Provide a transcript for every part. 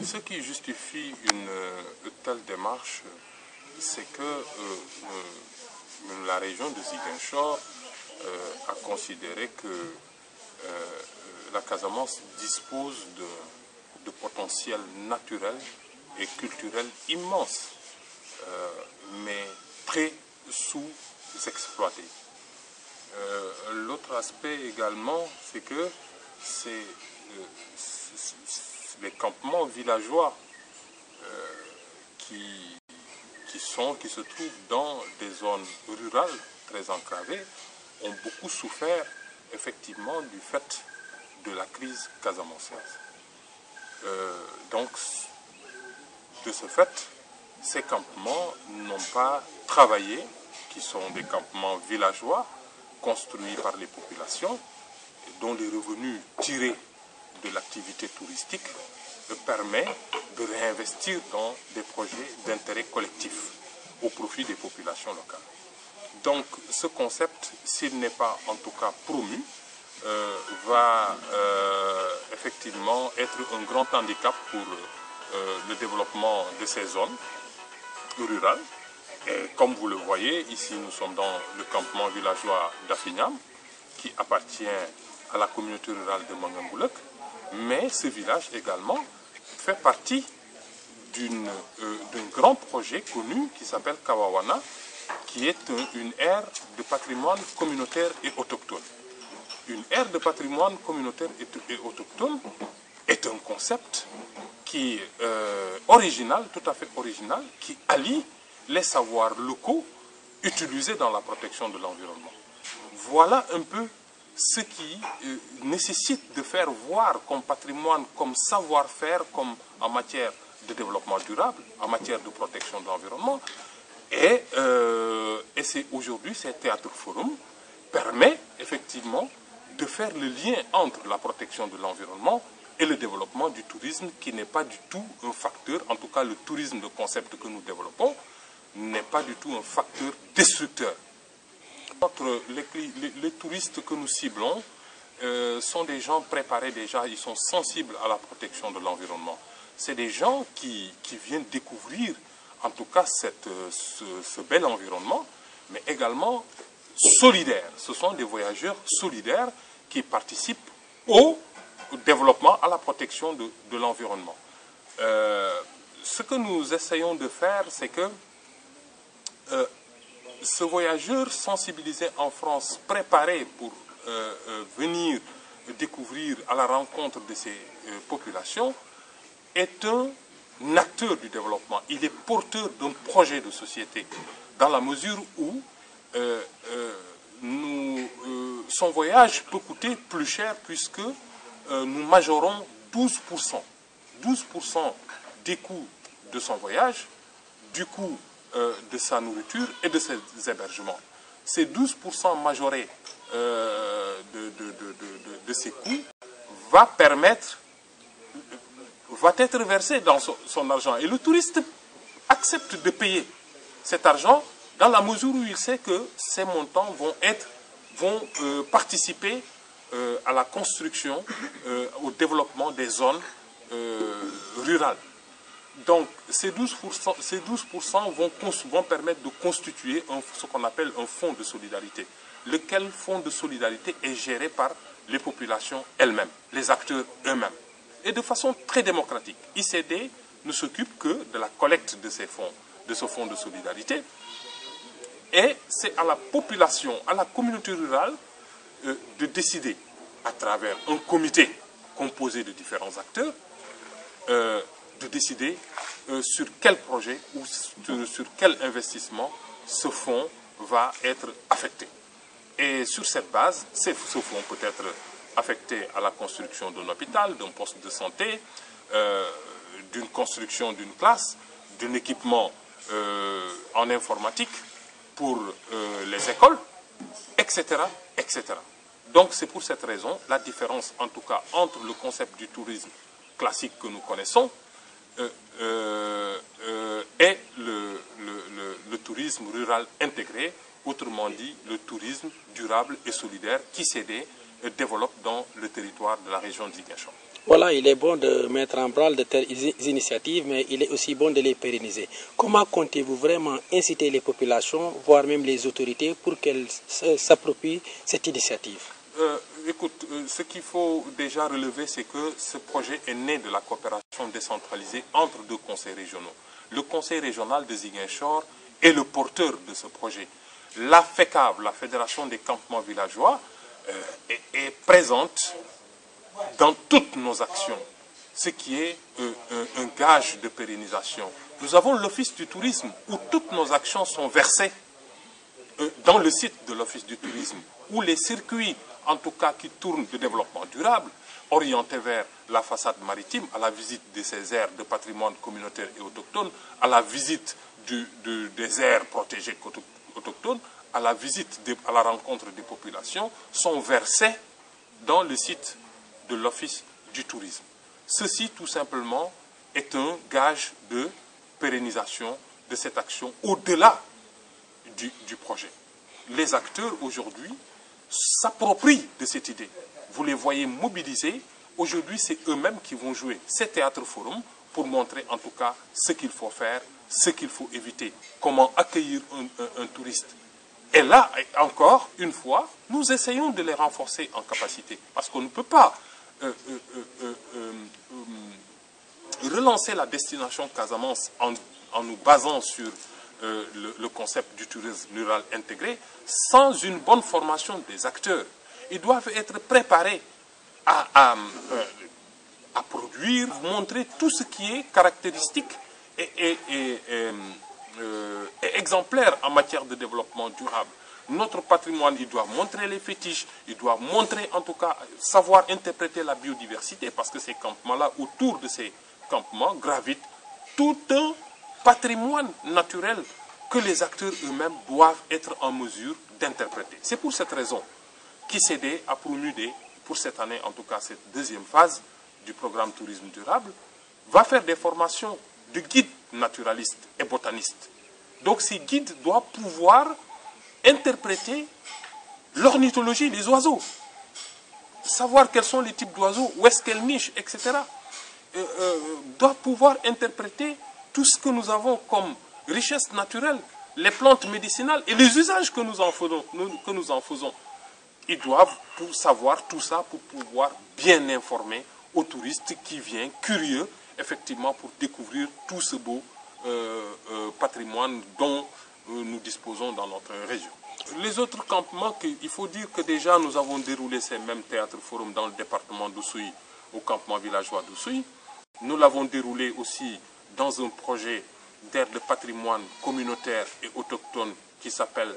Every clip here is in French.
Ce qui justifie une telle démarche, c'est que la région de Ziguinchor a considéré que la Casamance dispose de potentiel naturel et culturel immense, mais très sous-exploité. L'autre aspect également, c'est que les campements villageois qui se trouvent dans des zones rurales très enclavées ont beaucoup souffert effectivement du fait de la crise casamançaise. Donc, de ce fait, ces campements n'ont pas travaillé, qui sont des campements villageois, construits par les populations, dont les revenus tirés de l'activité touristique permet de réinvestir dans des projets d'intérêt collectif au profit des populations locales. Donc ce concept, s'il n'est pas en tout cas promu, va effectivement être un grand handicap pour le développement de ces zones rurales. Et comme vous le voyez, ici nous sommes dans le campement villageois d'Afignam, qui appartient à la communauté rurale de Mangamboulek, mais ce village également fait partie d'un grand projet connu qui s'appelle Kawawana, qui est une aire de patrimoine communautaire et autochtone. Une aire de patrimoine communautaire et autochtone est un concept qui est original, tout à fait original, qui allie les savoirs locaux utilisés dans la protection de l'environnement. Voilà un peu ce qui nécessite de faire voir comme patrimoine, comme savoir-faire, comme en matière de développement durable, en matière de protection de l'environnement. Et c'est aujourd'hui, ce Théâtre Forum permet effectivement de faire le lien entre la protection de l'environnement et le développement du tourisme, qui n'est pas du tout un facteur, en tout cas le tourisme, le concept que nous développons, n'est pas du tout un facteur destructeur. Les touristes que nous ciblons sont des gens préparés déjà, ils sont sensibles à la protection de l'environnement. C'est des gens qui viennent découvrir en tout cas ce bel environnement, mais également solidaires. Ce sont des voyageurs solidaires qui participent au développement, à la protection de l'environnement. Ce que nous essayons de faire, c'est que ce voyageur sensibilisé en France, préparé pour venir découvrir à la rencontre de ces populations, est un acteur du développement. Il est porteur d'un projet de société, dans la mesure où son voyage peut coûter plus cher, puisque nous majorons 12% des coûts de son voyage, du coût de sa nourriture et de ses hébergements. Ces 12% majorés de ces coûts va être versé dans son argent. Et le touriste accepte de payer cet argent dans la mesure où il sait que ces montants vont participer à la construction, au développement des zones rurales. Donc ces 12% vont permettre de constituer ce qu'on appelle un fonds de solidarité. Lequel fonds de solidarité est géré par les populations elles-mêmes, les acteurs eux-mêmes. Et de façon très démocratique. ICD ne s'occupe que de la collecte de ce fonds de solidarité. Et c'est à la population, à la communauté rurale, de décider, à travers un comité composé de différents acteurs, de décider sur quel projet ou sur quel investissement ce fonds va être affecté. Et sur cette base, ce fonds peut être affecté à la construction d'un hôpital, d'un poste de santé, d'une construction d'une classe, d'un équipement en informatique pour les écoles, etc., etc. Donc c'est pour cette raison la différence, en tout cas, entre le concept du tourisme classique que nous connaissons et le tourisme rural intégré, autrement dit le tourisme durable et solidaire qui s'aide et développe dans le territoire de la région de Ziguinchor. Voilà, il est bon de mettre en branle de telles initiatives, mais il est aussi bon de les pérenniser. Comment comptez-vous vraiment inciter les populations, voire même les autorités, pour qu'elles s'approprient cette initiative? Écoute, ce qu'il faut déjà relever, c'est que ce projet est né de la coopération décentralisée entre deux conseils régionaux. Le conseil régional de Ziguinchor est le porteur de ce projet. La FECAV, la Fédération des campements villageois, est présente dans toutes nos actions, ce qui est un gage de pérennisation. Nous avons l'Office du tourisme où toutes nos actions sont versées dans le site de l'Office du tourisme, où les circuits, en tout cas qui tournent de développement durable, orientés vers la façade maritime, à la visite de ces aires de patrimoine communautaire et autochtone, à la visite des aires protégées autochtones, à la visite, à la rencontre des populations, sont versés dans le site de l'Office du tourisme. Ceci, tout simplement, est un gage de pérennisation de cette action au-delà du projet. Les acteurs, aujourd'hui, s'approprient de cette idée. Vous les voyez mobilisés. Aujourd'hui, c'est eux-mêmes qui vont jouer ces théâtres forums pour montrer, en tout cas, ce qu'il faut faire, ce qu'il faut éviter, comment accueillir un touriste. Et là, encore une fois, nous essayons de les renforcer en capacité. Parce qu'on ne peut pas relancer la destination Casamance en nous basant sur le concept du tourisme rural intégré sans une bonne formation des acteurs. Ils doivent être préparés à produire, montrer tout ce qui est caractéristique et exemplaire en matière de développement durable. Notre patrimoine, il doit montrer les fétiches, il doit montrer, en tout cas, savoir interpréter la biodiversité, parce que ces campements-là, autour de ces campements, gravitent tout un patrimoine naturel que les acteurs eux-mêmes doivent être en mesure d'interpréter. C'est pour cette raison qu'ICD a promulgué, pour cette année, en tout cas cette deuxième phase du programme Tourisme durable, va faire des formations de guides naturalistes et botanistes. Donc ces guides doivent pouvoir interpréter l'ornithologie des oiseaux, savoir quels sont les types d'oiseaux, où est-ce qu'elles nichent, etc. Doivent pouvoir interpréter tout ce que nous avons comme richesse naturelle, les plantes médicinales et les usages que nous en faisons. Ils doivent savoir tout ça pour pouvoir bien informer aux touristes qui viennent, curieux, effectivement, pour découvrir tout ce beau patrimoine dont nous disposons dans notre région. Les autres campements, il faut dire que déjà nous avons déroulé ces mêmes théâtres forums dans le département d'Oussouye, au campement villageois d'Oussouye. Nous l'avons déroulé aussi dans un projet d'aire de patrimoine communautaire et autochtone qui s'appelle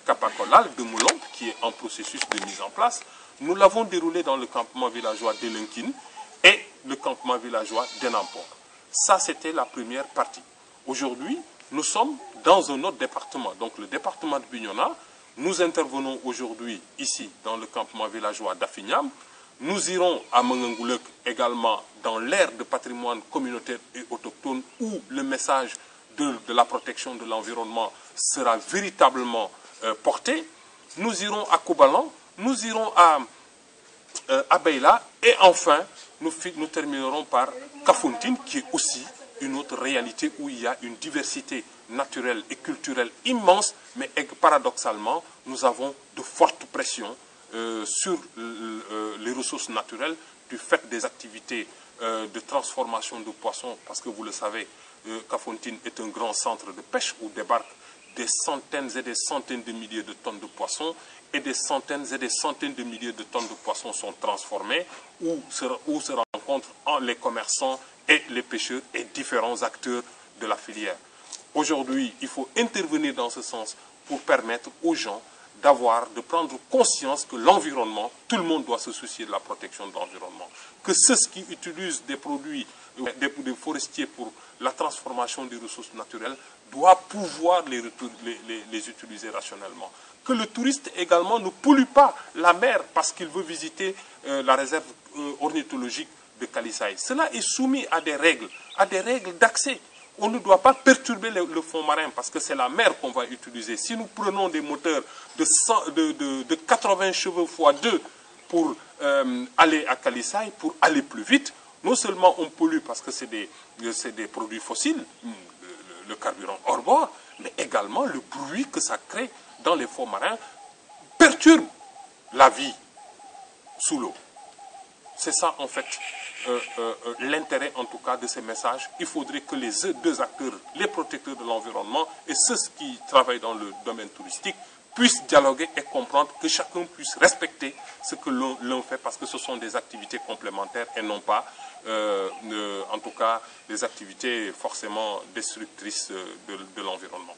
Kapakolal de Moulon, qui est en processus de mise en place. Nous l'avons déroulé dans le campement villageois d'Elenkin et le campement villageois d'Enampor. Ça, c'était la première partie. Aujourd'hui, nous sommes dans un autre département, donc le département de Bignona. Nous intervenons aujourd'hui ici dans le campement villageois d'Afignam. Nous irons à Mangangoulek également dans l'aire de patrimoine communautaire et autochtone où le message de la protection de l'environnement sera véritablement porté. Nous irons à Koubalan, nous irons à Beila et enfin nous terminerons par Kafountine qui est aussi une autre réalité où il y a une diversité naturelle et culturelle immense, mais paradoxalement, nous avons de fortes pressions sur les ressources naturelles du fait des activités de transformation de poissons, parce que vous le savez, Kafountine est un grand centre de pêche où débarquent des centaines et des centaines de milliers de tonnes de poissons et des centaines et des centaines de milliers de tonnes de poissons sont transformés où se rencontrent les commerçants et les pêcheurs et différents acteurs de la filière. Aujourd'hui, il faut intervenir dans ce sens pour permettre aux gens de prendre conscience que l'environnement, tout le monde doit se soucier de la protection de l'environnement. Que ceux qui utilisent des produits, des forestiers pour la transformation des ressources naturelles, doivent pouvoir les utiliser rationnellement. Que le touriste également ne pollue pas la mer parce qu'il veut visiter la réserve ornithologique de Kalissaï. Cela est soumis à des règles d'accès. On ne doit pas perturber le fond marin parce que c'est la mer qu'on va utiliser. Si nous prenons des moteurs de 80 chevaux x 2 pour aller à Kalissaï, pour aller plus vite, non seulement on pollue parce que c'est des produits fossiles, le carburant hors bord, mais également le bruit que ça crée dans les fonds marins perturbe la vie sous l'eau. C'est ça en fait l'intérêt en tout cas de ces messages. Il faudrait que les deux acteurs, les protecteurs de l'environnement et ceux qui travaillent dans le domaine touristique puissent dialoguer et comprendre, que chacun puisse respecter ce que l'on fait, parce que ce sont des activités complémentaires et non pas en tout cas des activités forcément destructrices de l'environnement.